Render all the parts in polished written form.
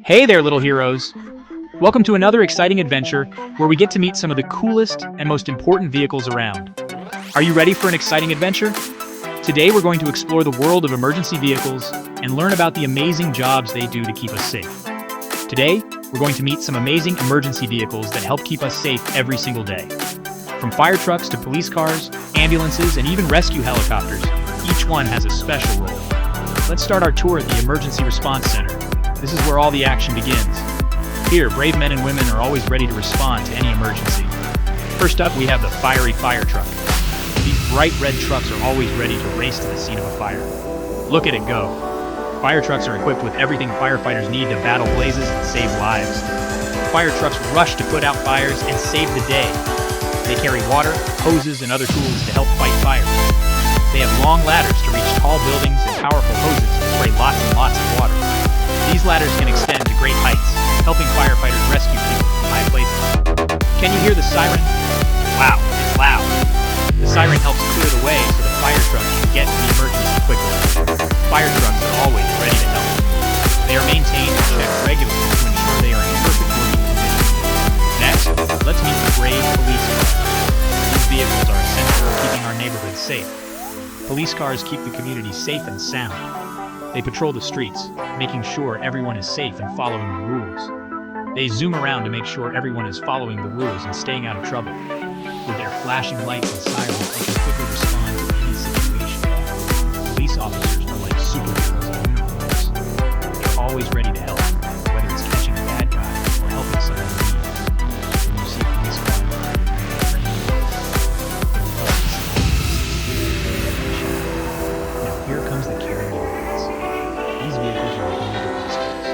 Hey there, little heroes! Welcome to another exciting adventure where we get to meet some of the coolest and most important vehicles around. Are you ready for an exciting adventure? Today we're going to explore the world of emergency vehicles and learn about the amazing jobs they do to keep us safe. Today, we're going to meet some amazing emergency vehicles that help keep us safe every single day. From fire trucks to police cars, ambulances, and even rescue helicopters, each one has a special role. Let's start our tour at the Emergency Response Center. This is where all the action begins. Here, brave men and women are always ready to respond to any emergency. First up, we have the fiery fire truck. These bright red trucks are always ready to race to the scene of a fire. Look at it go. Fire trucks are equipped with everything firefighters need to battle blazes and save lives. Fire trucks rush to put out fires and save the day. They carry water, hoses, and other tools to help fight fires. They have long ladders to reach tall buildings and powerful hoses to spray lots and lots of water. These ladders can extend to great heights, helping firefighters rescue people from high places. Can you hear the siren? Wow, it's loud. The siren helps clear the way so the fire truck can get to the emergency quickly. Fire trucks are always ready to help. They are maintained and checked regularly to ensure they are in perfect working condition. Next, let's meet the brave police cars. These vehicles are essential for keeping our neighborhoods safe. Police cars keep the community safe and sound. They patrol the streets, making sure everyone is safe and following the rules. They zoom around to make sure everyone is following the rules and staying out of trouble. With their flashing lights and sirens, they can quickly respond to any situation. Police officers are like superheroes in uniforms. They're always ready to help, whether it's catching a bad guy or helping someone in need. When you see police cars, now here comes the carrying ambulance. These vehicles are mobile hospitals.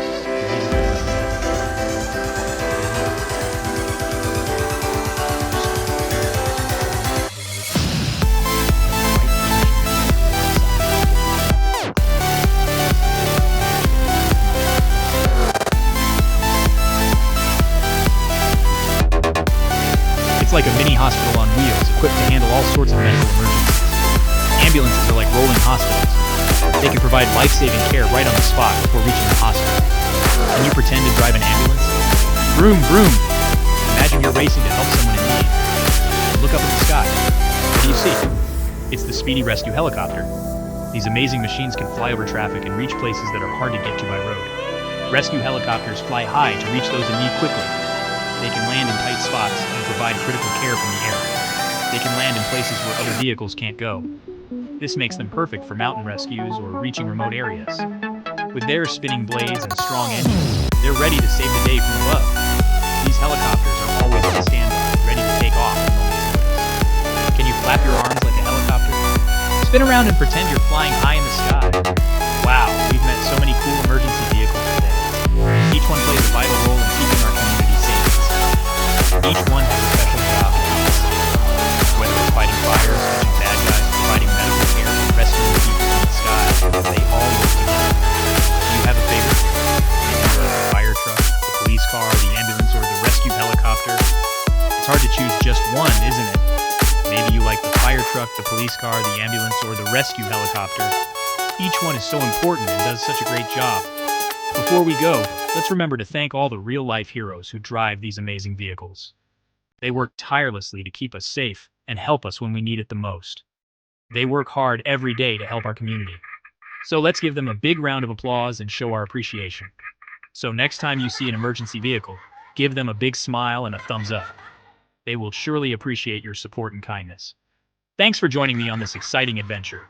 It's like a mini hospital on wheels, equipped to handle all sorts of medical emergencies. Ambulances are like rolling hospitals. They can provide life-saving care right on the spot before reaching the hospital. Can you pretend to drive an ambulance? Vroom, vroom! Imagine you're racing to help someone in need. Look up at the sky. What do you see? It's the Speedy rescue helicopter. These amazing machines can fly over traffic and reach places that are hard to get to by road. Rescue helicopters fly high to reach those in need quickly. They can land in tight spots and provide critical care from the air. They can land in places where other vehicles can't go. This makes them perfect for mountain rescues or reaching remote areas. With their spinning blades and strong engines, they're ready to save the day from above. These helicopters are always on standby, ready to take off at a moment's notice. Can you flap your arms like a helicopter? Spin around and pretend you're flying high in the sky. Wow, we've met so many cool emergency vehicles today. Each one plays a vital role in keeping our community safe. Each one has a special job to keep us safe. Whether it's fighting fires, catching bad guys, providing medical care, or rescuing people from the sky, they all work together. Do you have a favorite? Maybe the fire truck, the police car, the ambulance, or the rescue helicopter? It's hard to choose just one, isn't it? Maybe you like the fire truck, the police car, the ambulance, or the rescue helicopter. Each one is so important and does such a great job. Before we go, let's remember to thank all the real-life heroes who drive these amazing vehicles. They work tirelessly to keep us safe and help us when we need it the most. They work hard every day to help our community. So let's give them a big round of applause and show our appreciation. So next time you see an emergency vehicle, give them a big smile and a thumbs up. They will surely appreciate your support and kindness. Thanks for joining me on this exciting adventure.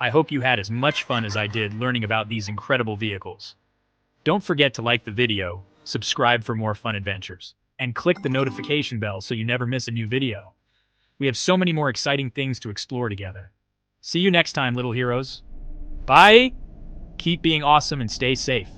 I hope you had as much fun as I did learning about these incredible vehicles. Don't forget to like the video, subscribe for more fun adventures, and click the notification bell so you never miss a new video. We have so many more exciting things to explore together. See you next time, little heroes. Bye! Keep being awesome and stay safe.